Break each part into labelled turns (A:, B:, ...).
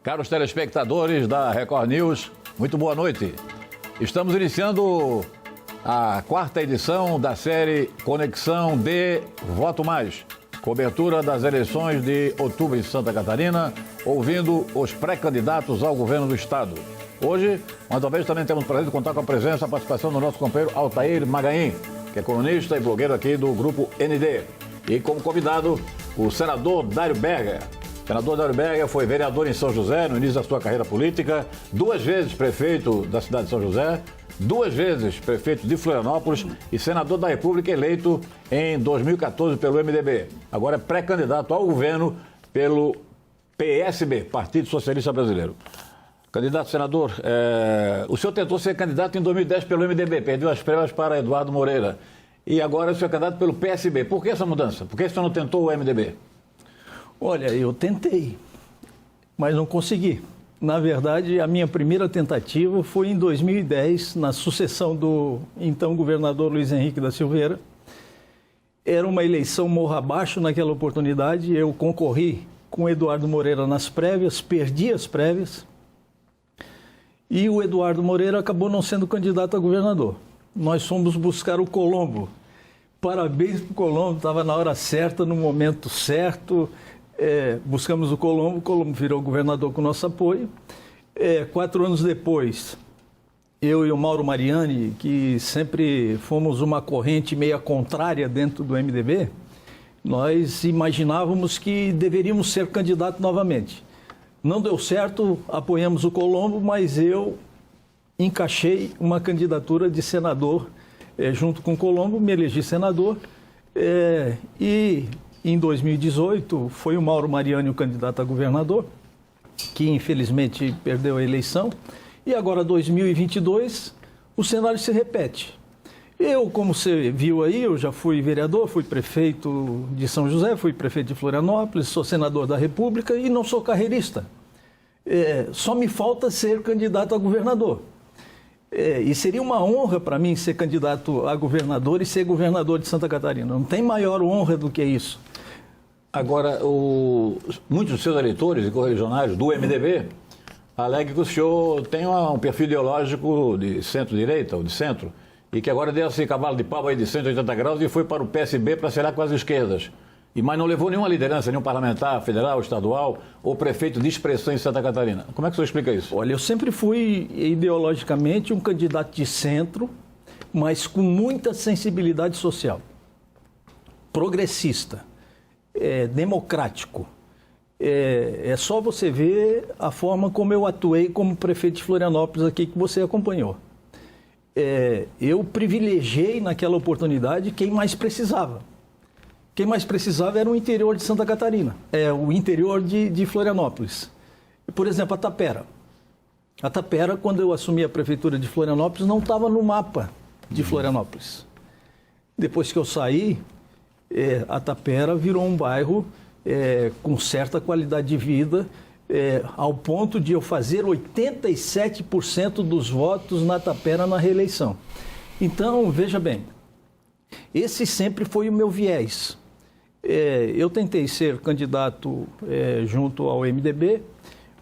A: Caros telespectadores da Record News, muito boa noite. Estamos iniciando a quarta edição da série Conexão de Voto Mais, cobertura das eleições de outubro em Santa Catarina, ouvindo os pré-candidatos ao governo do estado. Hoje, mais uma vez, também temos o prazer de contar com a presença e a participação do nosso companheiro Altair Magain, que é colunista e blogueiro aqui do Grupo ND. E como convidado, o senador Dário Berger. O senador Dário Berger foi vereador em São José no início da sua carreira política, 2 vezes prefeito da cidade de São José, 2 vezes prefeito de Florianópolis e senador da República eleito em 2014 pelo MDB. Agora é pré-candidato ao governo pelo PSB, Partido Socialista Brasileiro. Candidato senador, o senhor tentou ser candidato em 2010 pelo MDB, perdeu as prévias para Eduardo Moreira. E agora o senhor é candidato pelo PSB. Por que essa mudança? Por que o senhor não tentou o MDB?
B: Olha, eu tentei, mas não consegui. Na verdade, a minha primeira tentativa foi em 2010, na sucessão do então governador Luiz Henrique da Silveira. Era uma eleição morro abaixo naquela oportunidade. Eu concorri com o Eduardo Moreira nas prévias, perdi as prévias. E o Eduardo Moreira acabou não sendo candidato a governador. Nós fomos buscar o Colombo. Parabéns para o Colombo, estava na hora certa, no momento certo. Buscamos o Colombo virou governador com nosso apoio. 4 anos depois, eu e o Mauro Mariani, que sempre fomos uma corrente meia contrária dentro do MDB, nós imaginávamos que deveríamos ser candidato novamente. Não deu certo, apoiamos o Colombo, mas eu encaixei uma candidatura de senador junto com o Colombo, me elegi senador e em 2018 foi o Mauro Mariani o candidato a governador, que infelizmente perdeu a eleição, e agora 2022 o cenário se repete. Eu, como você viu aí, eu já fui vereador, fui prefeito de São José, fui prefeito de Florianópolis, sou senador da República e não sou carreirista. Só me falta ser candidato a governador. E seria uma honra para mim ser candidato a governador e ser governador de Santa Catarina. Não tem maior honra do que isso.
A: Agora, muitos dos seus eleitores e correligionários do MDB alegam que o senhor tem um perfil ideológico de centro-direita ou de centro e que agora deu esse cavalo de pau aí de 180 graus e foi para o PSB para ser lá com as esquerdas. Mas não levou nenhuma liderança, nenhum parlamentar federal, estadual ou prefeito de expressão em Santa Catarina. Como é que o senhor explica isso?
B: Olha, eu sempre fui ideologicamente um candidato de centro, mas com muita sensibilidade social. Progressista, democrático. É só você ver a forma como eu atuei como prefeito de Florianópolis aqui que você acompanhou. Eu privilegiei naquela oportunidade quem mais precisava. Quem mais precisava era o interior de Santa Catarina, o interior de Florianópolis. Por exemplo, a Tapera. A Tapera, quando eu assumi a prefeitura de Florianópolis, não estava no mapa de Florianópolis. Depois que eu saí, a Tapera virou um bairro com certa qualidade de vida, ao ponto de eu fazer 87% dos votos na Tapera na reeleição. Então, veja bem, esse sempre foi o meu viés. Eu tentei ser candidato junto ao MDB.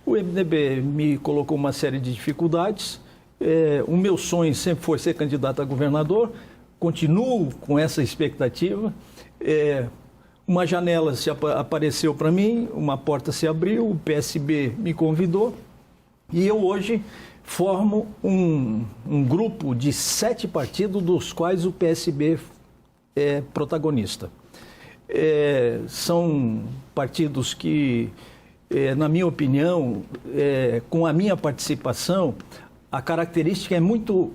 B: O MDB me colocou uma série de dificuldades. O meu sonho sempre foi ser candidato a governador. Continuo com essa expectativa. Uma janela apareceu para mim, uma porta se abriu, o PSB me convidou. E eu hoje formo um grupo de 7 partidos, dos quais o PSB é protagonista. São partidos que, na minha opinião, com a minha participação, a característica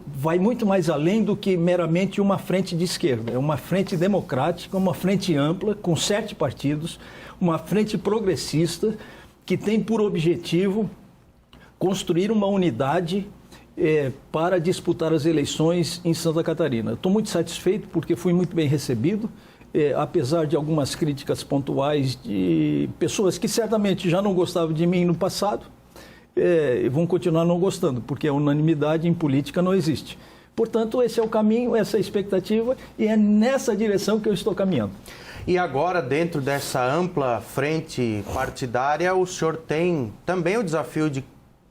B: vai muito mais além do que meramente uma frente de esquerda. É uma frente democrática, uma frente ampla, com 7 partidos, uma frente progressista que tem por objetivo construir uma unidade para disputar as eleições em Santa Catarina. Estou muito satisfeito porque fui muito bem recebido. Apesar de algumas críticas pontuais de pessoas que certamente já não gostavam de mim no passado, vão continuar não gostando, porque a unanimidade em política não existe. Portanto, esse é o caminho, essa é a expectativa, e é nessa direção que eu estou caminhando.
C: E agora, dentro dessa ampla frente partidária, o senhor tem também o desafio de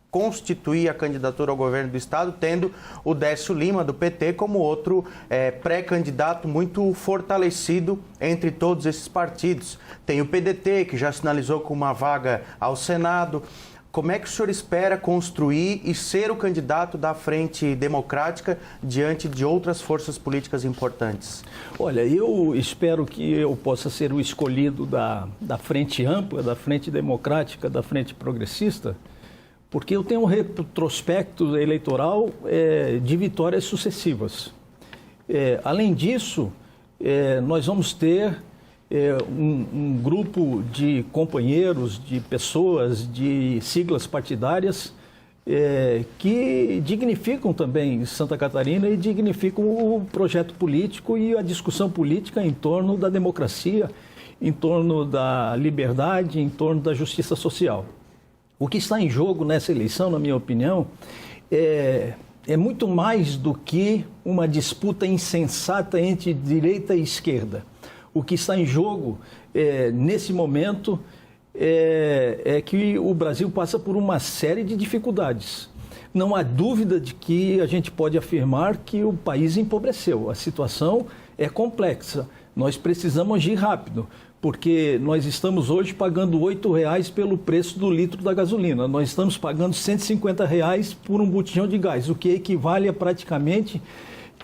C: constituir a candidatura ao governo do Estado, tendo o Décio Lima, do PT, como outro pré-candidato muito fortalecido entre todos esses partidos. Tem o PDT, que já sinalizou com uma vaga ao Senado. Como é que o senhor espera construir e ser o candidato da Frente Democrática diante de outras forças políticas importantes?
B: Olha, eu espero que eu possa ser o escolhido da Frente Ampla, da Frente Democrática, da Frente Progressista, porque eu tenho um retrospecto eleitoral de vitórias sucessivas. Além disso, nós vamos ter um grupo de companheiros, de pessoas, de siglas partidárias que dignificam também Santa Catarina e dignificam o projeto político e a discussão política em torno da democracia, em torno da liberdade, em torno da justiça social. O que está em jogo nessa eleição, na minha opinião, é muito mais do que uma disputa insensata entre direita e esquerda. O que está em jogo, nesse momento, é que o Brasil passa por uma série de dificuldades. Não há dúvida de que a gente pode afirmar que o país empobreceu. A situação é complexa. Nós precisamos agir rápido, porque nós estamos hoje pagando R$ 8,00 pelo preço do litro da gasolina. Nós estamos pagando R$ 150,00 por um botijão de gás, o que equivale a praticamente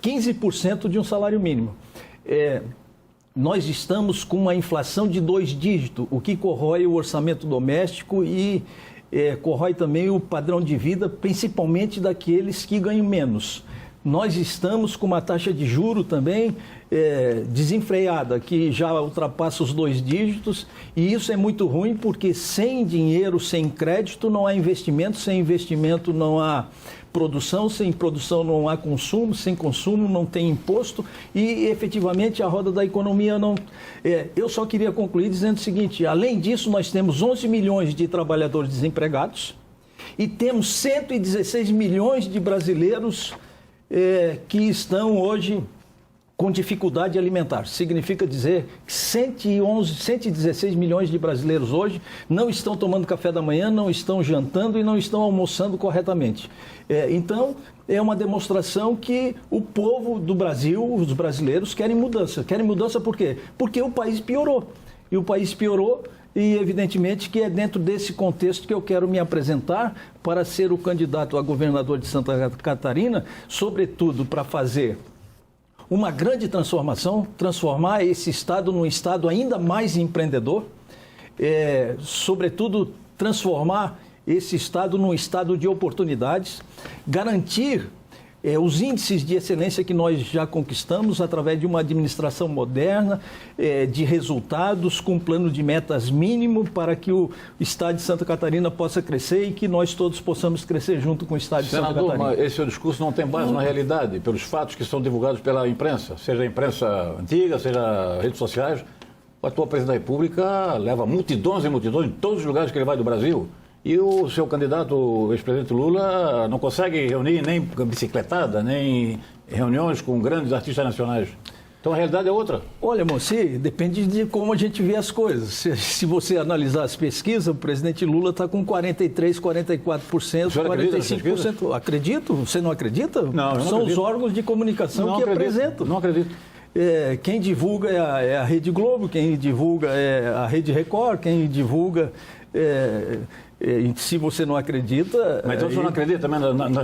B: 15% de um salário mínimo. Nós estamos com uma inflação de 2 dígitos, o que corrói o orçamento doméstico e corrói também o padrão de vida, principalmente daqueles que ganham menos. Nós estamos com uma taxa de juro também desenfreada, que já ultrapassa os 2 dígitos, e isso é muito ruim porque sem dinheiro, sem crédito, não há investimento, sem investimento não há produção, sem produção não há consumo, sem consumo não tem imposto e efetivamente a roda da economia não... Eu só queria concluir dizendo o seguinte, além disso nós temos 11 milhões de trabalhadores desempregados e temos 116 milhões de brasileiros que estão hoje com dificuldade alimentar. Significa dizer que 116 milhões de brasileiros hoje não estão tomando café da manhã, não estão jantando e não estão almoçando corretamente. Então, é uma demonstração que o povo do Brasil, os brasileiros, querem mudança. Querem mudança por quê? Porque o país piorou. E o país piorou e, evidentemente, que é dentro desse contexto que eu quero me apresentar para ser o candidato a governador de Santa Catarina, sobretudo para fazer uma grande transformação, transformar esse estado num estado ainda mais empreendedor, sobretudo transformar esse estado num estado de oportunidades, garantir os índices de excelência que nós já conquistamos através de uma administração moderna, de resultados, com um plano de metas mínimo para que o estado de Santa Catarina possa crescer e que nós todos possamos crescer junto com o estado de Santa Catarina.
A: Senador, mas esse seu discurso não tem base na realidade, pelos fatos que são divulgados pela imprensa, seja a imprensa antiga, seja redes sociais. O atual presidente da República leva multidões e multidões em todos os lugares que ele vai do Brasil. E o seu candidato, o ex-presidente Lula, não consegue reunir nem bicicletada, nem reuniões com grandes artistas nacionais. Então a realidade é outra.
B: Olha, Moacir, depende de como a gente vê as coisas. Se você analisar as pesquisas, o presidente Lula está com 43%, 44%, 45%. Acredito? Você não acredita?
A: Não, eu não
B: São
A: acredito.
B: Os órgãos de comunicação
A: Não
B: que
A: acredito.
B: apresentam.
A: Não acredito.
B: Quem divulga é a Rede Globo, quem divulga é a Rede Record, quem divulga... se você não acredita...
A: Mas então o senhor não acredita também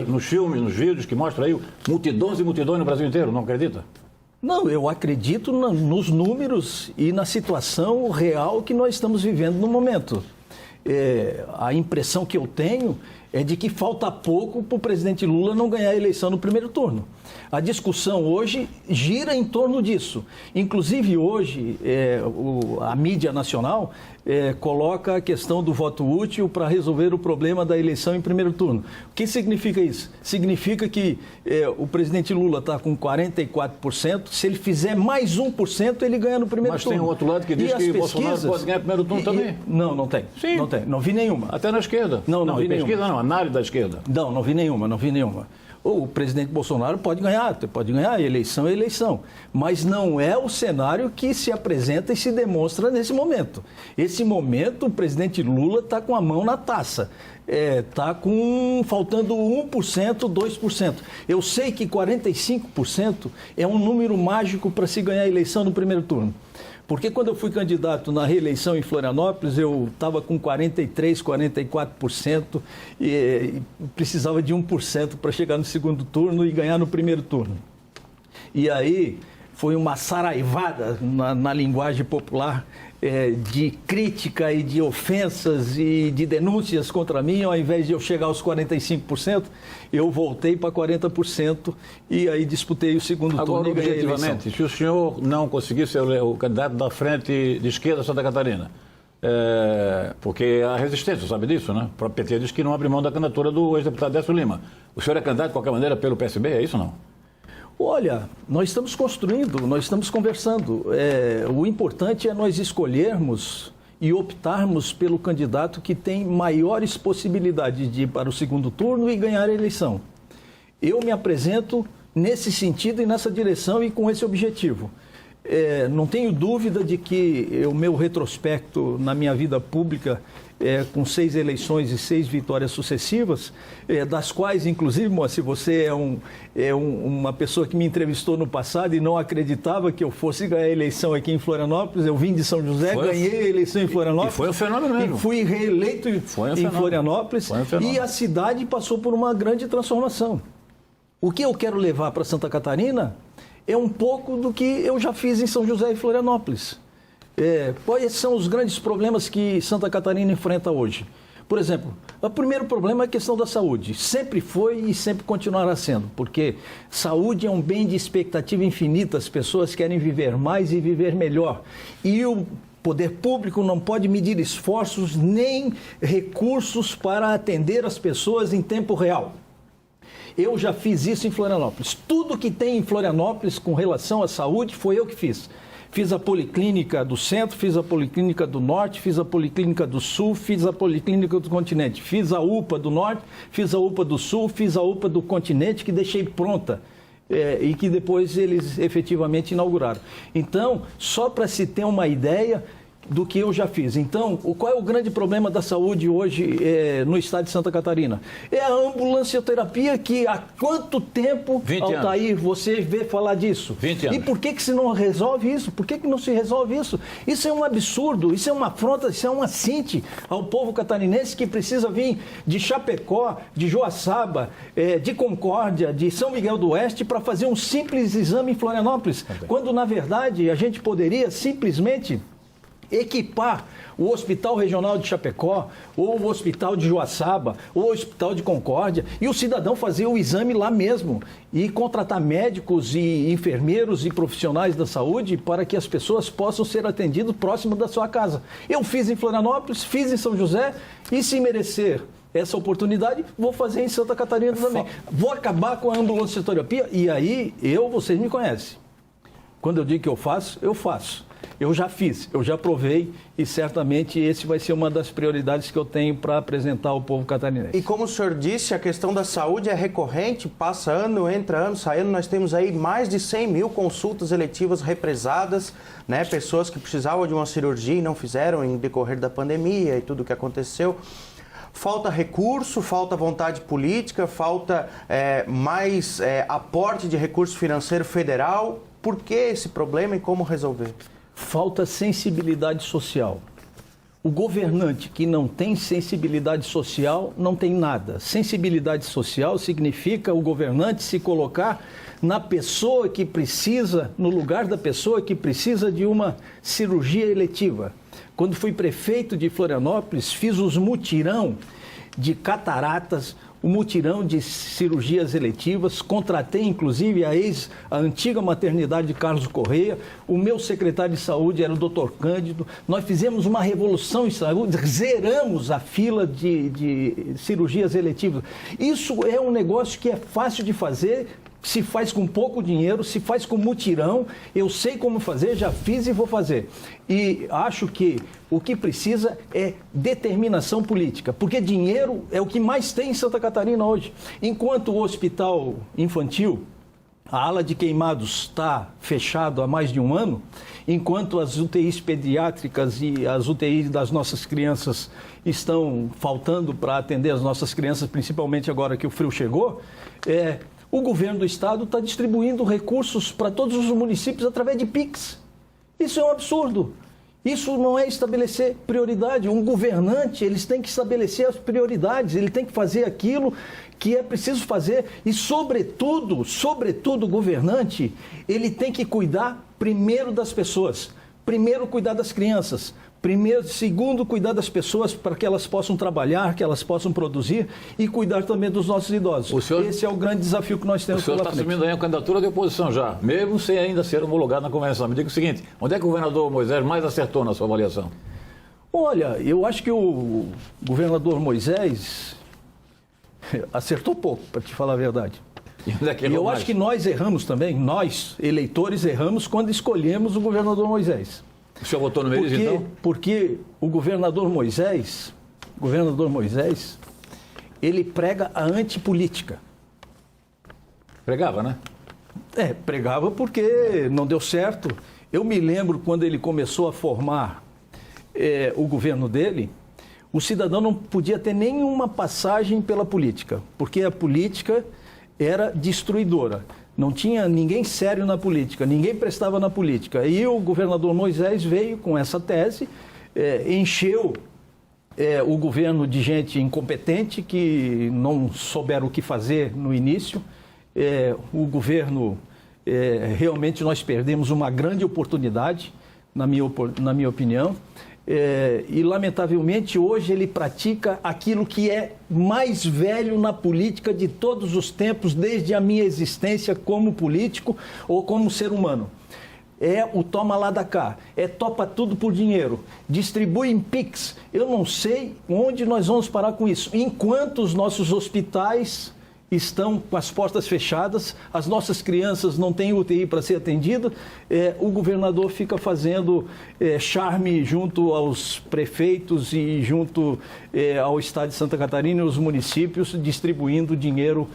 A: nos filmes, nos vídeos que mostram aí multidões e multidões no Brasil inteiro? Não acredita?
B: Não, eu acredito nos números e na situação real que nós estamos vivendo no momento. A impressão que eu tenho é de que falta pouco para o presidente Lula não ganhar a eleição no primeiro turno. A discussão hoje gira em torno disso. Inclusive hoje, a mídia nacional coloca a questão do voto útil para resolver o problema da eleição em primeiro turno. O que significa isso? Significa que o presidente Lula está com 44%, se ele fizer mais 1%, ele ganha no primeiro turno.
A: Mas tem um outro lado que diz que Bolsonaro pode ganhar no primeiro turno também.
B: Não tem.
A: Sim.
B: Não tem. Não vi nenhuma.
A: Até na esquerda.
B: Não vi nenhuma.
A: Pesquisa não, análise da esquerda.
B: Não vi nenhuma. O presidente Bolsonaro pode ganhar, eleição é eleição. Mas não é o cenário que se apresenta e se demonstra nesse momento. Esse momento, o presidente Lula está com a mão na taça. Está faltando 1%, 2%. Eu sei que 45% é um número mágico para se ganhar a eleição no primeiro turno. Porque quando eu fui candidato na reeleição em Florianópolis, eu estava com 43%, 44% e precisava de 1% para chegar no segundo turno e ganhar no primeiro turno. E aí foi uma saraivada na linguagem popular de crítica e de ofensas e de denúncias contra mim. Ao invés de eu chegar aos 45%, eu voltei para 40% e aí disputei o segundo turno e ganhei a eleição.
A: Objetivamente, se o senhor não conseguir ser o candidato da frente de esquerda de Santa Catarina, porque há resistência, sabe disso, né? O próprio PT diz que não abre mão da candidatura do ex-deputado Décio Lima. O senhor é candidato, de qualquer maneira, pelo PSB, é isso ou não?
B: Olha, nós estamos construindo, nós estamos conversando. O importante é nós escolhermos e optarmos pelo candidato que tem maiores possibilidades de ir para o segundo turno e ganhar a eleição. Eu me apresento nesse sentido e nessa direção e com esse objetivo. Não tenho dúvida de que o meu retrospecto na minha vida pública, com 6 eleições e 6 vitórias sucessivas, das quais, inclusive, Moacir, você uma pessoa que me entrevistou no passado e não acreditava que eu fosse ganhar a eleição aqui em Florianópolis. Eu vim de São José, ganhei a eleição em Florianópolis.
A: E foi um fenômeno mesmo.
B: E fui reeleito em Florianópolis. E a cidade passou por uma grande transformação. O que eu quero levar para Santa Catarina é um pouco do que eu já fiz em São José e Florianópolis. Quais são os grandes problemas que Santa Catarina enfrenta hoje? Por exemplo, o primeiro problema é a questão da saúde. Sempre foi e sempre continuará sendo, porque saúde é um bem de expectativa infinita. As pessoas querem viver mais e viver melhor. E o poder público não pode medir esforços nem recursos para atender as pessoas em tempo real. Eu já fiz isso em Florianópolis. Tudo que tem em Florianópolis com relação à saúde foi eu que fiz. Fiz a Policlínica do Centro, fiz a Policlínica do Norte, fiz a Policlínica do Sul, fiz a Policlínica do Continente. Fiz a UPA do Norte, fiz a UPA do Sul, fiz a UPA do Continente, que deixei pronta. E que depois eles efetivamente inauguraram. Então, só para se ter uma ideia do que eu já fiz. Então, qual é o grande problema da saúde hoje no estado de Santa Catarina? É a ambulancioterapia, que há quanto tempo, Altair, você vê falar disso?
A: 20 anos.
B: E por que se não resolve isso? Por que não se resolve isso? Isso é um absurdo, isso é uma afronta, isso é um assinte ao povo catarinense que precisa vir de Chapecó, de Joaçaba, de Concórdia, de São Miguel do Oeste para fazer um simples exame em Florianópolis, quando na verdade a gente poderia simplesmente equipar o Hospital Regional de Chapecó, ou o Hospital de Joaçaba, ou o Hospital de Concórdia, e o cidadão fazer o exame lá mesmo e contratar médicos e enfermeiros e profissionais da saúde para que as pessoas possam ser atendidas próximo da sua casa. Eu fiz em Florianópolis, fiz em São José, e se merecer essa oportunidade, vou fazer em Santa Catarina também. Vou acabar com a ambulancioterapia, e aí vocês me conhecem. Quando eu digo que eu faço, eu faço. Eu já fiz, eu já provei e certamente esse vai ser uma das prioridades que eu tenho para apresentar ao povo catarinense.
C: E como o senhor disse, a questão da saúde é recorrente, passa ano, entra ano, sai ano. Nós temos aí mais de 100 mil consultas eletivas represadas, né? Pessoas que precisavam de uma cirurgia e não fizeram em decorrer da pandemia e tudo o que aconteceu. Falta recurso, falta vontade política, falta mais aporte de recurso financeiro federal. Por que esse problema e como resolver?
B: Falta sensibilidade social. O governante que não tem sensibilidade social não tem nada. Sensibilidade social significa o governante se colocar na pessoa que precisa, no lugar da pessoa que precisa de uma cirurgia eletiva. Quando fui prefeito de Florianópolis, fiz os mutirão de cataratas, o mutirão de cirurgias eletivas, contratei inclusive a antiga maternidade de Carlos Correia, o meu secretário de saúde era o Dr. Cândido, nós fizemos uma revolução em saúde, zeramos a fila de cirurgias eletivas. Isso é um negócio que é fácil de fazer, se faz com pouco dinheiro, se faz com mutirão. Eu sei como fazer, já fiz e vou fazer. E acho que o que precisa é determinação política, porque dinheiro é o que mais tem em Santa Catarina hoje. Enquanto o hospital infantil, a ala de queimados está fechado há mais de um ano, enquanto as UTIs pediátricas e as UTIs das nossas crianças estão faltando para atender as nossas crianças, principalmente agora que o frio chegou, o governo do estado está distribuindo recursos para todos os municípios através de PIX. Isso é um absurdo. Isso não é estabelecer prioridade. Um governante, eles têm que estabelecer as prioridades, ele tem que fazer aquilo que é preciso fazer e, sobretudo, o governante, ele tem que cuidar primeiro das pessoas, primeiro cuidar das crianças, segundo cuidar das pessoas para que elas possam trabalhar, que elas possam produzir e cuidar também dos nossos idosos. Esse é o grande desafio que nós temos pela frente. O senhor está assumindo aí a candidatura de oposição já, mesmo sem ainda ser homologado na convenção. Me diga o seguinte, onde é que o governador Moisés mais acertou na sua avaliação? Olha, eu acho que o governador Moisés acertou pouco, para te falar a verdade. E eu acho que nós erramos também, nós, eleitores, erramos quando escolhemos o governador Moisés. O senhor votou no Meirelles, então? Porque o governador Moisés, ele prega a antipolítica. Pregava, né? Pregava porque não deu certo. Eu me lembro quando ele começou a formar o governo dele, o cidadão não podia ter nenhuma passagem pela política, porque a política era destruidora. Não tinha ninguém sério na política, ninguém prestava na política. E o governador Moisés veio com essa tese, encheu o governo de gente incompetente que não souberam o que fazer no início. O governo, realmente nós perdemos uma grande oportunidade, na minha opinião. E, lamentavelmente, hoje ele pratica aquilo que é mais velho na política de todos os tempos, desde a minha existência como político ou como ser humano. É o toma lá da cá, topa tudo por dinheiro, distribui em PIX. Eu não sei onde nós vamos parar com isso. Enquanto os nossos hospitais estão com as portas fechadas, as nossas crianças não têm UTI para ser atendido, o governador fica fazendo charme junto aos prefeitos e junto ao estado de Santa Catarina e os municípios, distribuindo dinheiro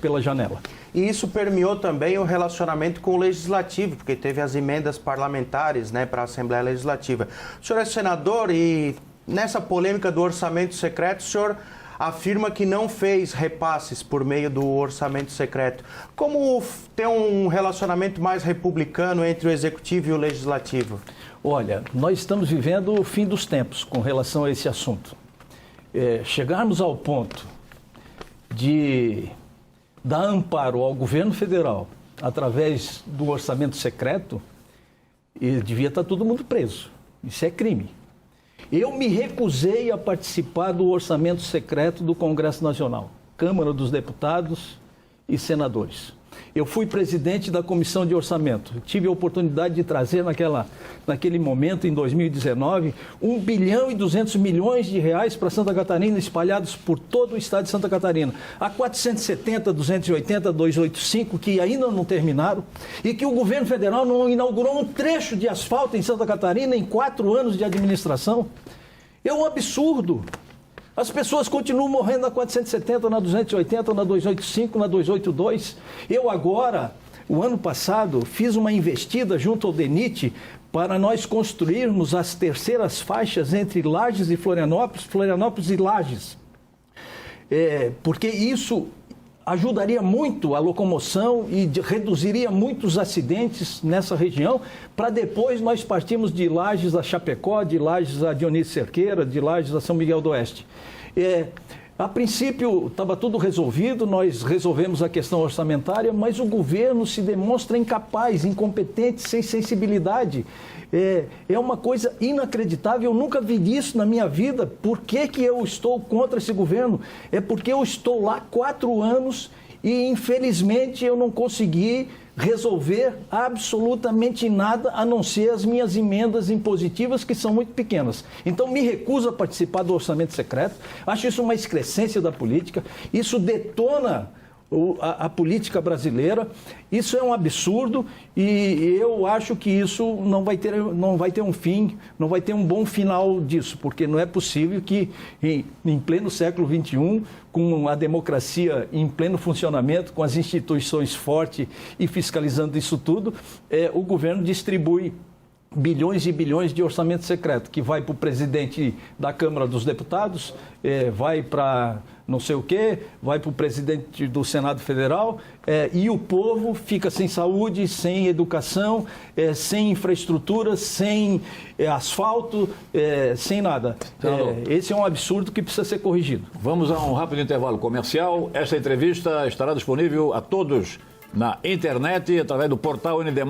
B: pela janela.
C: E isso permeou também o relacionamento com o Legislativo, porque teve as emendas parlamentares, né, para a Assembleia Legislativa. O senhor é senador e nessa polêmica do orçamento secreto, o senhor afirma que não fez repasses por meio do orçamento secreto. Como ter um relacionamento mais republicano entre o Executivo e o Legislativo? Olha, nós estamos vivendo o fim dos tempos com relação a esse assunto. Chegarmos ao ponto de dar amparo ao governo federal através do orçamento secreto, devia estar todo mundo preso. Isso é crime. Eu me recusei a participar do orçamento secreto do Congresso Nacional, Câmara dos Deputados e Senadores. Eu fui presidente da Comissão de Orçamento. Tive a oportunidade de trazer naquele momento, em 2019, 1 bilhão e 200 milhões de reais para Santa Catarina, espalhados por todo o estado de Santa Catarina. Há 470, 280, 285 que ainda não terminaram e que o governo federal não inaugurou um trecho de asfalto em Santa Catarina em 4 anos de administração. É um absurdo. As pessoas continuam morrendo na 470, na 280, na 285, na 282. Eu agora, o ano passado, fiz uma investida junto ao DENIT para nós construirmos as terceiras faixas entre Lages e Florianópolis, Florianópolis e Lages. Porque isso ajudaria muito a locomoção e reduziria muitos acidentes nessa região, para depois nós partirmos de Lages a Chapecó, de Lages a Dionísio Cerqueira, de Lages a São Miguel do Oeste. A princípio estava tudo resolvido, nós resolvemos a questão orçamentária, mas o governo se demonstra incapaz, incompetente, sem sensibilidade. É uma coisa inacreditável, eu nunca vi isso na minha vida. Por que eu estou contra esse governo? É porque eu estou lá 4 anos e, infelizmente, eu não consegui resolver absolutamente nada, a não ser as minhas emendas impositivas, que são muito pequenas. Então, me recuso a participar do orçamento secreto. Acho isso uma excrescência da política. Isso detona
B: a política brasileira. Isso é um absurdo e eu acho que isso não vai ter um fim, não vai ter um bom final disso, porque não é possível que em pleno século XXI, com a democracia em pleno funcionamento, com as instituições fortes e fiscalizando isso tudo, o governo distribui bilhões e bilhões de orçamento secreto, que vai para o presidente da Câmara dos Deputados, vai para não sei o quê, vai para o presidente do Senado Federal, e o povo fica sem saúde, sem educação, sem infraestrutura, sem asfalto, sem nada. Esse é um absurdo que precisa ser corrigido.
A: Vamos a um rápido intervalo comercial. Esta entrevista estará disponível a todos na internet, através do portal ND+,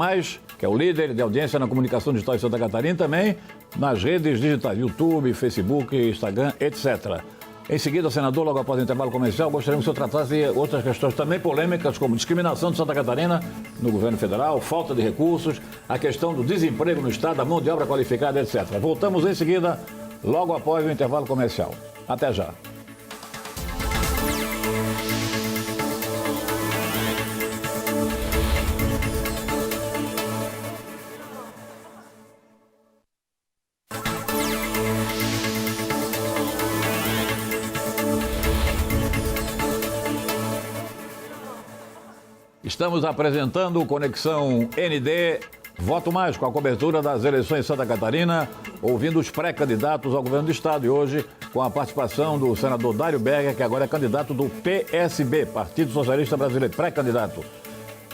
A: que é o líder de audiência na comunicação digital de Santa Catarina, também nas redes digitais, YouTube, Facebook, Instagram, etc. Em seguida, senador, logo após o intervalo comercial, gostaríamos que o senhor tratasse outras questões também polêmicas, como discriminação de Santa Catarina no governo federal, falta de recursos, a questão do desemprego no estado, a mão de obra qualificada, etc. Voltamos em seguida, logo após o intervalo comercial. Até já. Estamos apresentando o Conexão ND Voto Mais, com a cobertura das eleições em Santa Catarina, ouvindo os pré-candidatos ao governo do estado. E hoje, com a participação do senador Dário Berger, que agora é candidato do PSB, Partido Socialista Brasileiro, pré-candidato.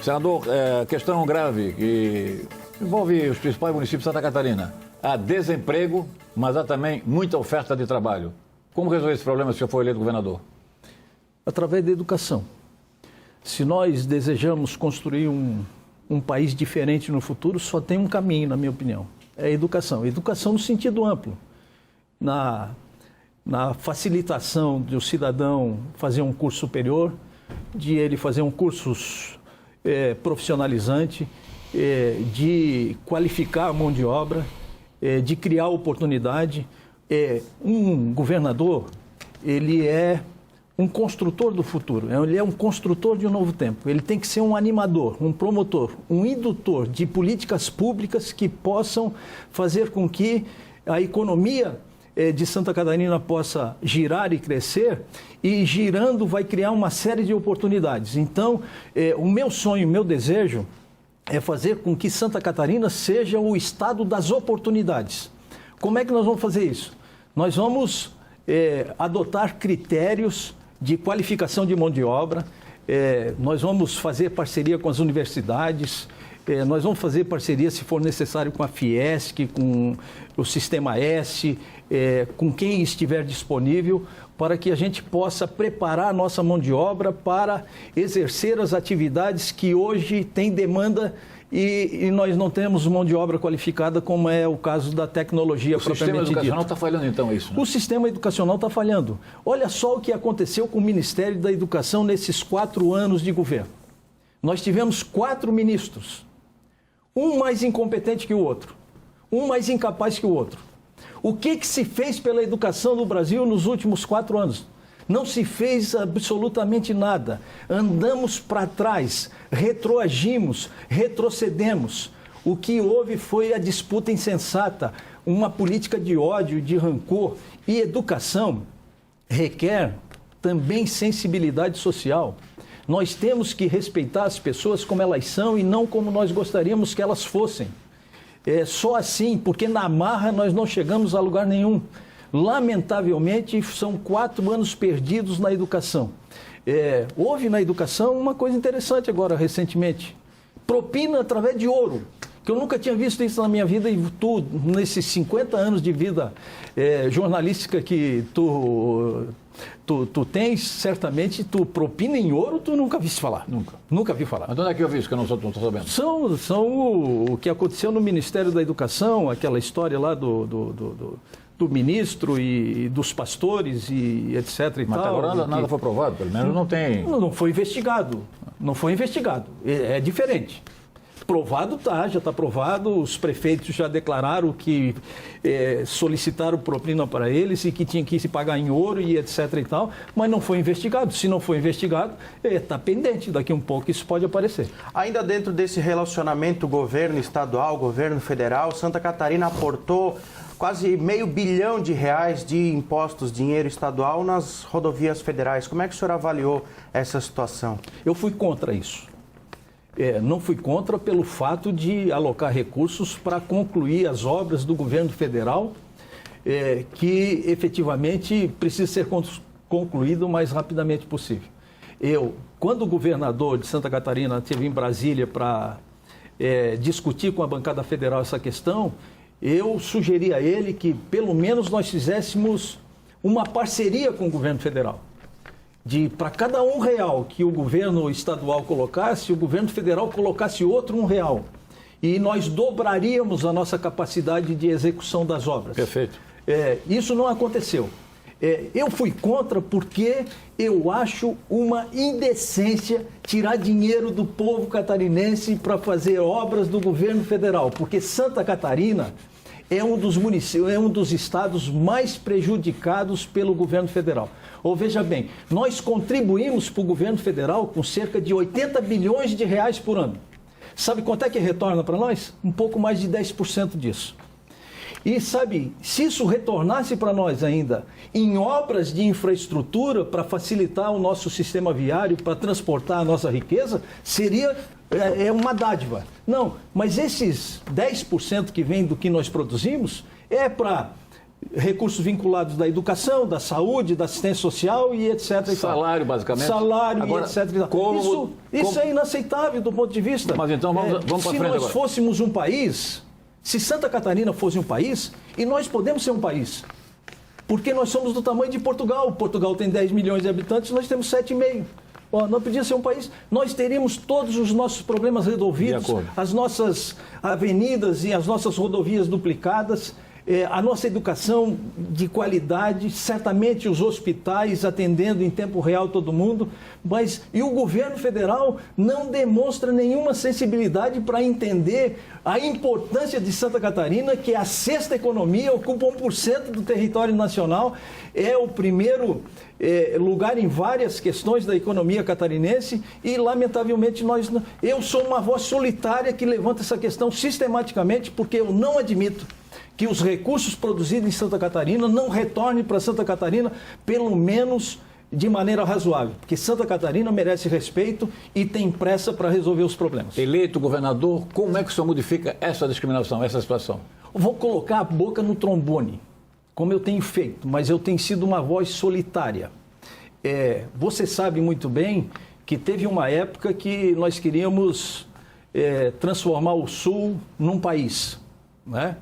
A: Senador, questão grave que envolve os principais municípios de Santa Catarina. Há desemprego, mas há também muita oferta de trabalho. Como resolver esse problema se o senhor for eleito governador?
B: Através da educação. Se nós desejamos construir um país diferente no futuro, só tem um caminho, na minha opinião. É a educação. Educação no sentido amplo. Na facilitação do cidadão fazer um curso superior, de ele fazer um curso profissionalizante, de qualificar a mão de obra, de criar oportunidade. Um governador, ele é um construtor do futuro, ele é um construtor de um novo tempo. Ele tem que ser um animador, um promotor, um indutor de políticas públicas que possam fazer com que a economia de Santa Catarina possa girar e crescer, e girando vai criar uma série de oportunidades. Então, o meu sonho, o meu desejo é fazer com que Santa Catarina seja o estado das oportunidades. Como é que nós vamos fazer isso? Nós vamos adotar critérios de qualificação de mão de obra, nós vamos fazer parceria com as universidades, nós vamos fazer parceria, se for necessário, com a Fiesc, com o Sistema S, com quem estiver disponível, para que a gente possa preparar a nossa mão de obra para exercer as atividades que hoje têm demanda e nós não temos mão de obra qualificada, como é o caso da tecnologia propriamente dita. O sistema
A: educacional está falhando, então, isso? Né?
B: O sistema educacional está falhando. Olha só o que aconteceu com o Ministério da Educação nesses 4 anos de governo. Nós tivemos 4 ministros, um mais incompetente que o outro, um mais incapaz que o outro. O que se fez pela educação no Brasil nos últimos 4 anos? Não se fez absolutamente nada. Andamos para trás, retroagimos, retrocedemos. O que houve foi a disputa insensata, uma política de ódio, de rancor. E educação requer também sensibilidade social. Nós temos que respeitar as pessoas como elas são e não como nós gostaríamos que elas fossem. Só assim, porque na marra nós não chegamos a lugar nenhum. Lamentavelmente, são 4 anos perdidos na educação. Houve na educação uma coisa interessante agora, recentemente. Propina através de ouro, que eu nunca tinha visto isso na minha vida, e tu, nesses 50 anos de vida jornalística que tu tens, certamente, tu propina em ouro, tu nunca viste falar. Nunca vi falar.
A: Mas onde é que eu vi isso que eu não estou sabendo?
B: São o que aconteceu no Ministério da Educação, aquela história lá do ministro e dos pastores e etc.
A: Mas até agora nada foi provado, pelo menos não tem...
B: Não foi investigado. Não foi investigado. É diferente. Aprovado tá, já está aprovado, os prefeitos já declararam que solicitaram propina para eles e que tinha que se pagar em ouro e etc e tal, mas não foi investigado. Se não foi investigado, está pendente, daqui um pouco isso pode aparecer.
C: Ainda dentro desse relacionamento governo estadual, governo federal, Santa Catarina aportou quase R$500 bilhão de impostos, dinheiro estadual nas rodovias federais. Como é que o senhor avaliou essa situação?
B: Eu fui contra isso. Não fui contra pelo fato de alocar recursos para concluir as obras do governo federal, que efetivamente precisa ser concluído o mais rapidamente possível. Quando o governador de Santa Catarina esteve em Brasília para discutir com a bancada federal essa questão, eu sugeri a ele que pelo menos nós fizéssemos uma parceria com o governo federal. Para cada R$1 que o governo estadual colocasse, o governo federal colocasse outro R$1. E nós dobraríamos a nossa capacidade de execução das obras.
A: Perfeito.
B: Isso não aconteceu. Eu fui contra porque eu acho uma indecência tirar dinheiro do povo catarinense para fazer obras do governo federal, porque Santa Catarina é um dos municípios, é um dos estados mais prejudicados pelo governo federal. Ou veja bem, nós contribuímos para o governo federal com cerca de R$80 bilhões por ano. Sabe quanto é que retorna para nós? Um pouco mais de 10% disso. E sabe, se isso retornasse para nós ainda em obras de infraestrutura para facilitar o nosso sistema viário, para transportar a nossa riqueza, seria uma dádiva. Não, mas esses 10% que vem do que nós produzimos é para recursos vinculados da educação, da saúde, da assistência social e etc.
A: Salário, basicamente.
B: Salário. Agora, e etc.
A: Como...
B: Isso é inaceitável do ponto de vista.
A: Mas então vamos para frente agora.
B: Se nós fôssemos um país, se Santa Catarina fosse um país, e nós podemos ser um país, porque nós somos do tamanho de Portugal. Portugal tem 10 milhões de habitantes, nós temos 7,5. Não podia ser um país, nós teríamos todos os nossos problemas resolvidos, as nossas avenidas e as nossas rodovias duplicadas, a nossa educação de qualidade, certamente os hospitais atendendo em tempo real todo mundo, e o governo federal não demonstra nenhuma sensibilidade para entender a importância de Santa Catarina, que é a sexta economia, ocupa 1% do território nacional, é o primeiro lugar em várias questões da economia catarinense e, lamentavelmente, eu sou uma voz solitária que levanta essa questão sistematicamente, porque eu não admito que os recursos produzidos em Santa Catarina não retornem para Santa Catarina, pelo menos de maneira razoável, porque Santa Catarina merece respeito e tem pressa para resolver os problemas.
A: Eleito governador, como é que o senhor modifica essa discriminação, essa situação?
B: Eu vou colocar a boca no trombone, como eu tenho feito, mas eu tenho sido uma voz solitária. Você sabe muito bem que teve uma época que nós queríamos transformar o Sul num país, né?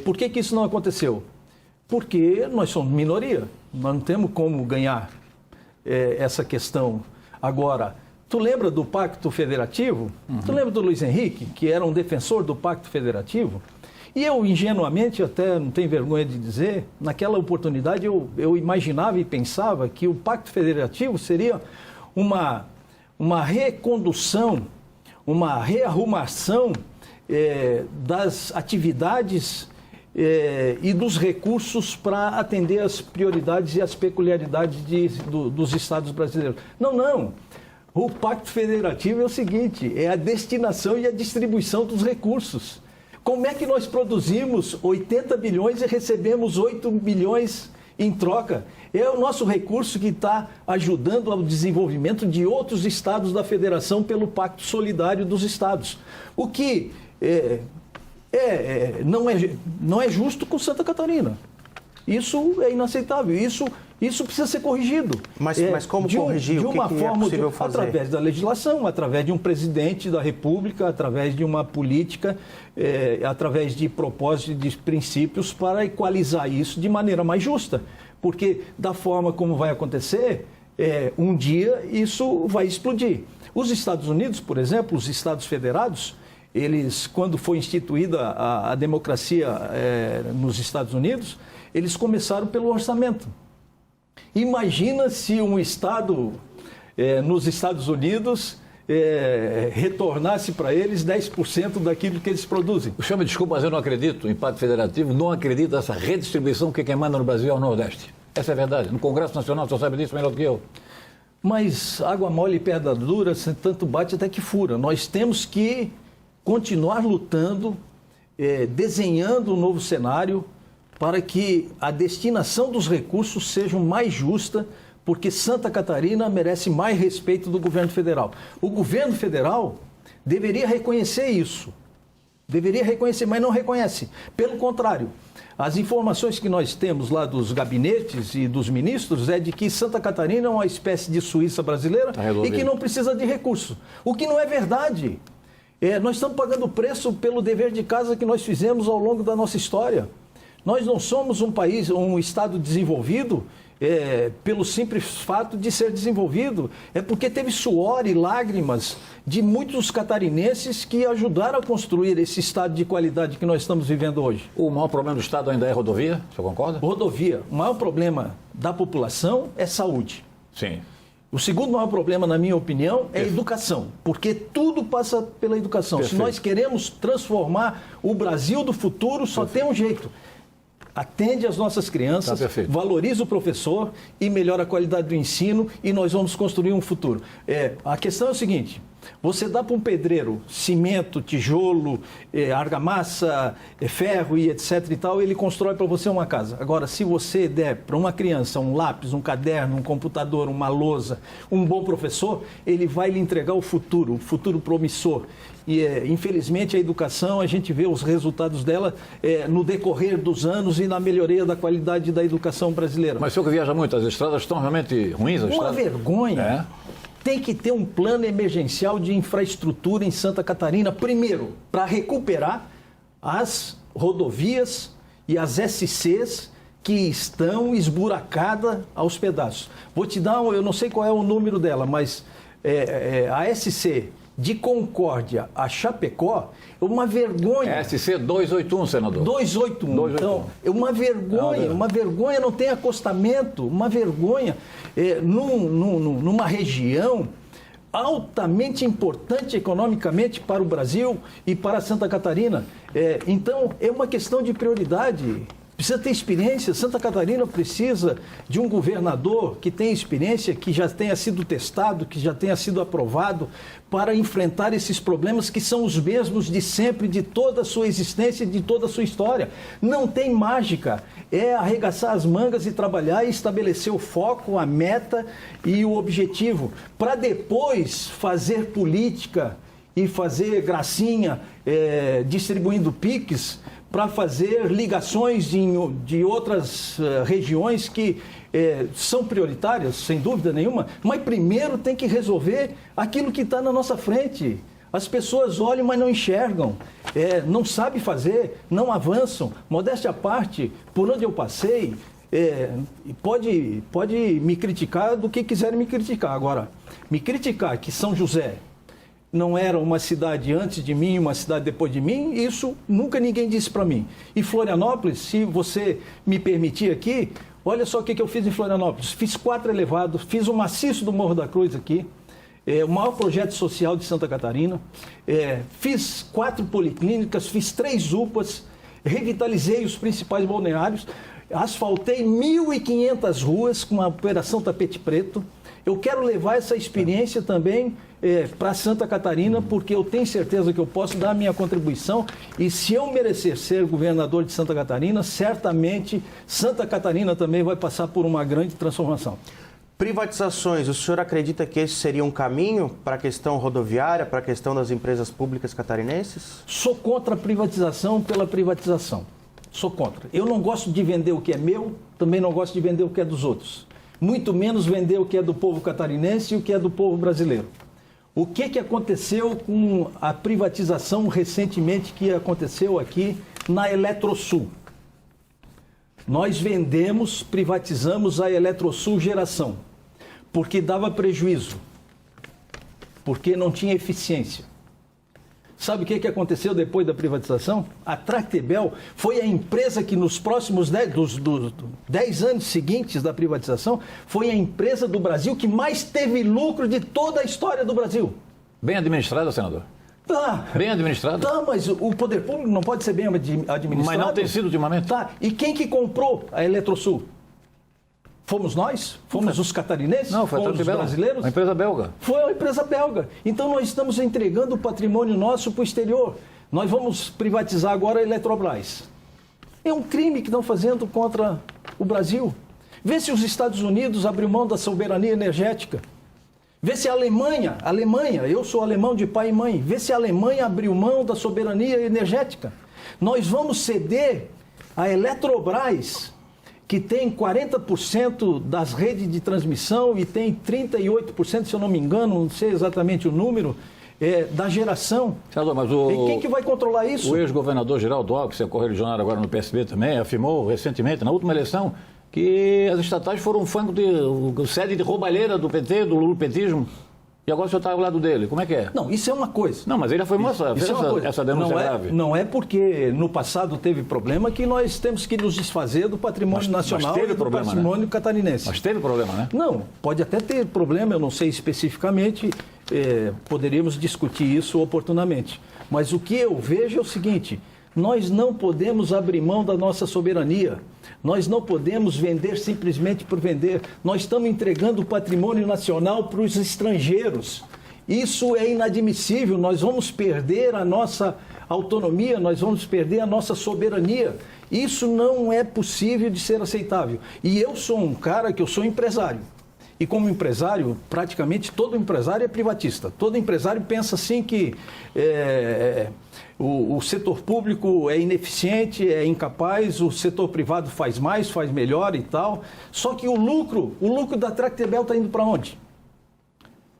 B: Por que isso não aconteceu? Porque nós somos minoria, nós não temos como ganhar essa questão. Agora, tu lembra do Pacto Federativo? Uhum. Tu lembra do Luiz Henrique, que era um defensor do Pacto Federativo? E eu, ingenuamente, até não tenho vergonha de dizer, naquela oportunidade eu imaginava e pensava que o Pacto Federativo seria uma recondução, uma rearrumação das atividades e dos recursos para atender as prioridades e as peculiaridades dos estados brasileiros. Não. O Pacto Federativo é o seguinte, é a destinação e a distribuição dos recursos. Como é que nós produzimos 80 bilhões e recebemos 8 bilhões em troca? É o nosso recurso que está ajudando ao desenvolvimento de outros estados da federação pelo Pacto Solidário dos Estados. O que não é justo com Santa Catarina. Isso é inaceitável. Isso precisa ser corrigido.
C: Mas como corrigir?
B: De uma forma,
C: é possível fazer?
B: Através da legislação, através de um presidente da República, através de uma política, através de propósitos, de princípios para equalizar isso de maneira mais justa. Porque da forma como vai acontecer, um dia isso vai explodir. Os Estados Unidos, por exemplo, os Estados Federados, eles, quando foi instituída a democracia nos Estados Unidos, eles começaram pelo orçamento. Imagina se um Estado nos Estados Unidos retornasse para eles 10% daquilo que eles produzem.
A: O senhor me desculpa, mas eu não acredito em pacto federativo, não acredito nessa redistribuição que quem manda no Brasil é o Nordeste. Essa é a verdade. No Congresso Nacional, o senhor sabe disso melhor do que eu.
B: Mas água mole e pedra dura, tanto bate até que fura. Nós temos que continuar lutando, desenhando um novo cenário para que a destinação dos recursos seja mais justa, porque Santa Catarina merece mais respeito do governo federal. O governo federal deveria reconhecer isso. Deveria reconhecer, mas não reconhece. Pelo contrário, as informações que nós temos lá dos gabinetes e dos ministros é de que Santa Catarina é uma espécie de Suíça brasileira e que não precisa de recursos. O que não é verdade. Nós estamos pagando preço pelo dever de casa que nós fizemos ao longo da nossa história. Nós não somos um país, um estado desenvolvido pelo simples fato de ser desenvolvido. É porque teve suor e lágrimas de muitos catarinenses que ajudaram a construir esse estado de qualidade que nós estamos vivendo hoje.
A: O maior problema do estado ainda é rodovia? O senhor concorda?
B: Rodovia. O maior problema da população é saúde.
A: Sim.
B: O segundo maior problema, na minha opinião, é a educação, porque tudo passa pela educação.
A: Perfeito.
B: Se nós queremos transformar o Brasil do futuro, só tem um jeito. Atende às nossas crianças, valoriza o professor e melhora a qualidade do ensino e nós vamos construir um futuro. A questão é o seguinte, você dá para um pedreiro cimento, tijolo, argamassa, ferro e etc e tal, ele constrói para você uma casa. Agora, se você der para uma criança um lápis, um caderno, um computador, uma lousa, um bom professor, ele vai lhe entregar o futuro promissor. E, infelizmente, a educação, a gente vê os resultados dela no decorrer dos anos e na melhoria da qualidade da educação brasileira.
A: Mas o senhor que viaja muito, as estradas estão realmente ruins?
B: Uma vergonha. Tem que ter um plano emergencial de infraestrutura em Santa Catarina, primeiro, para recuperar as rodovias e as SCs que estão esburacadas aos pedaços. Vou te dar, eu não sei qual é o número dela, mas a SC de Concórdia a Chapecó é uma vergonha.
A: SC 281, senador.
B: 281. Então, é uma vergonha, não tem acostamento, uma vergonha. Numa região altamente importante economicamente para o Brasil e para Santa Catarina. Então, é uma questão de prioridade. Precisa ter experiência. Santa Catarina precisa de um governador que tenha experiência, que já tenha sido testado, que já tenha sido aprovado para enfrentar esses problemas que são os mesmos de sempre, de toda a sua existência, de toda a sua história. Não tem mágica. É arregaçar as mangas e trabalhar e estabelecer o foco, a meta e o objetivo, para depois fazer política e fazer gracinha distribuindo piques, para fazer ligações de outras regiões que são prioritárias, sem dúvida nenhuma, mas primeiro tem que resolver aquilo que está na nossa frente. As pessoas olham, mas não enxergam, não sabem fazer, não avançam. Modéstia à parte, por onde eu passei, pode me criticar do que quiserem me criticar. Agora, me criticar que São José não era uma cidade antes de mim, uma cidade depois de mim, isso nunca ninguém disse para mim. E Florianópolis, se você me permitir aqui, olha só o que eu fiz em Florianópolis. Fiz 4 elevados, fiz o maciço do Morro da Cruz aqui, o maior projeto social de Santa Catarina, fiz 4 policlínicas, fiz 3 UPAs, revitalizei os principais balneários, asfaltei 1.500 ruas com a Operação Tapete Preto. Eu quero levar essa experiência também para Santa Catarina, porque eu tenho certeza que eu posso dar a minha contribuição e se eu merecer ser governador de Santa Catarina, certamente Santa Catarina também vai passar por uma grande transformação.
C: Privatizações, o senhor acredita que esse seria um caminho para a questão rodoviária, para a questão das empresas públicas catarinenses?
B: Sou contra a privatização pela privatização. Sou contra. Eu não gosto de vender o que é meu, também não gosto de vender o que é dos outros. Muito menos vender o que é do povo catarinense e o que é do povo brasileiro. O que aconteceu com a privatização recentemente que aconteceu aqui na Eletrosul? Nós privatizamos a Eletrosul Geração, porque dava prejuízo, porque não tinha eficiência. Sabe o que aconteceu depois da privatização? A Tractebel foi a empresa que nos próximos 10 anos seguintes da privatização, foi a empresa do Brasil que mais teve lucro de toda a história do Brasil.
A: Bem administrada, senador?
B: Tá.
A: Bem administrada?
B: Tá, mas o poder público não pode ser bem administrado.
A: Mas não tem sido ultimamente?
B: Tá. E quem que comprou a Eletrosul? Fomos nós? Fomos os catarinenses?
A: Não, foi
B: Fomos os brasileiros?
A: Uma empresa belga.
B: Foi uma empresa belga. Então nós estamos entregando o patrimônio nosso para o exterior. Nós vamos privatizar agora a Eletrobras. É um crime que estão fazendo contra o Brasil. Vê se os Estados Unidos abriu mão da soberania energética. Vê se a Alemanha, eu sou alemão de pai e mãe, vê se a Alemanha abriu mão da soberania energética. Nós vamos ceder a Eletrobras, que tem 40% das redes de transmissão e tem 38%, se eu não me engano, não sei exatamente o número, da geração.
A: Senador, mas
B: E quem que vai controlar isso?
A: O ex-governador Geraldo Alckmin, que é correligionário agora no PSB também, afirmou recentemente, na última eleição, que as estatais foram sede de roubalheira do PT, do lulopetismo. E agora o senhor está ao lado dele. Como é que é?
B: Não, isso é uma coisa.
A: Não, mas ele afirmou essa denúncia grave.
B: Não é porque no passado teve problema que nós temos que nos desfazer do patrimônio nacional e do patrimônio catarinense.
A: Mas teve problema, né?
B: Não, pode até ter problema, eu não sei especificamente, poderíamos discutir isso oportunamente. Mas o que eu vejo é o seguinte: nós não podemos abrir mão da nossa soberania. Nós não podemos vender simplesmente por vender. Nós estamos entregando o patrimônio nacional para os estrangeiros. Isso é inadmissível. Nós vamos perder a nossa autonomia, nós vamos perder a nossa soberania. Isso não é possível de ser aceitável. E eu sou um cara que eu sou empresário. E como empresário, praticamente todo empresário é privatista. Todo empresário pensa assim que o setor público é ineficiente, é incapaz, o setor privado faz mais, faz melhor e tal. Só que o lucro da Tractebel está indo para onde?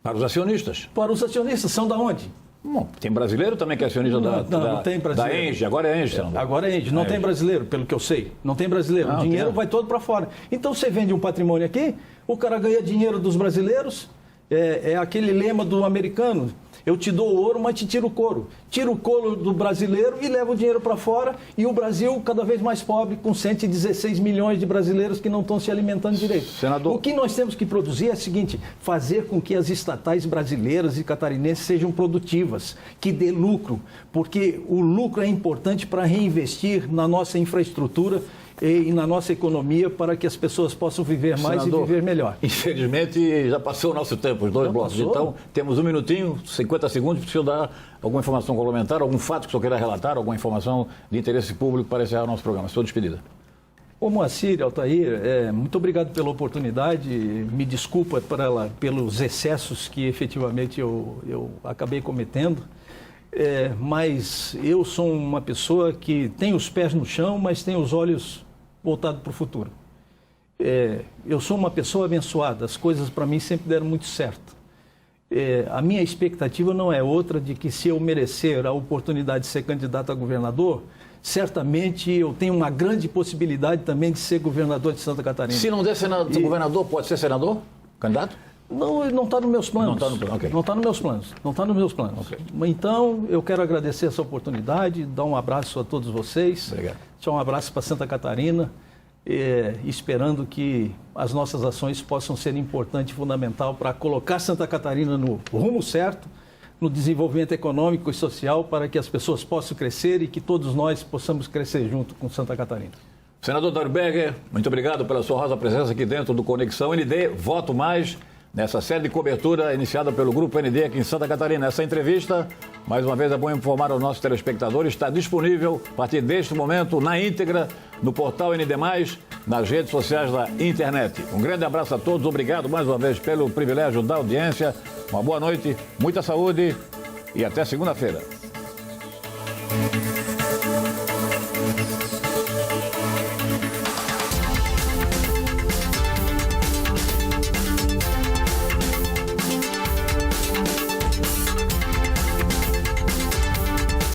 A: Para os acionistas.
B: Para os acionistas, são da onde?
A: Bom, tem brasileiro também que é acionista
B: não tem brasileiro.
A: da Engie, agora é Engie.
B: Agora é Engie, não tem brasileiro, pelo que eu sei. Não tem brasileiro, o dinheiro vai todo para fora. Então você vende um patrimônio aqui, o cara ganha dinheiro dos brasileiros, é aquele lema do americano: eu te dou o ouro, mas te tiro o couro. Tira o couro do brasileiro e leva o dinheiro para fora, e o Brasil cada vez mais pobre, com 116 milhões de brasileiros que não estão se alimentando direito.
A: Senador...
B: O que nós temos que produzir é o seguinte: fazer com que as estatais brasileiras e catarinenses sejam produtivas, que dê lucro, porque o lucro é importante para reinvestir na nossa infraestrutura e na nossa economia, para que as pessoas possam viver mais, senador, e viver melhor.
A: Infelizmente, já passou o nosso tempo, os dois blocos. Então, temos 1 minutinho, 50 segundos, para o senhor dar alguma informação complementar, algum fato que o senhor queira relatar, alguma informação de interesse público para encerrar o nosso programa. Sua despedida.
B: Ô Moacir, Altair, muito obrigado pela oportunidade. Me desculpa pelos excessos que efetivamente eu acabei cometendo. Mas eu sou uma pessoa que tem os pés no chão, mas tem os olhos voltados para o futuro. Eu sou uma pessoa abençoada, as coisas para mim sempre deram muito certo. A minha expectativa não é outra de que, se eu merecer a oportunidade de ser candidato a governador, certamente eu tenho uma grande possibilidade também de ser governador de Santa Catarina.
A: Se não der governador, pode ser senador? Candidato?
B: Não está nos meus planos.
A: Não está no plano, ok.
B: Não está nos meus planos. Não está nos meus planos. Okay. Então, eu quero agradecer essa oportunidade, dar um abraço a todos vocês.
A: Obrigado.
B: Deixar um abraço para Santa Catarina, esperando que as nossas ações possam ser importante e fundamental para colocar Santa Catarina no rumo certo, no desenvolvimento econômico e social, para que as pessoas possam crescer e que todos nós possamos crescer junto com Santa Catarina.
A: Senador Dário Berger, muito obrigado pela sua honrosa presença aqui dentro do Conexão ND. Voto Mais, nessa série de cobertura iniciada pelo Grupo ND aqui em Santa Catarina. Essa entrevista, mais uma vez é bom informar aos nossos telespectadores, está disponível a partir deste momento na íntegra no portal ND+, nas redes sociais da internet. Um grande abraço a todos, obrigado mais uma vez pelo privilégio da audiência, uma boa noite, muita saúde e até segunda-feira.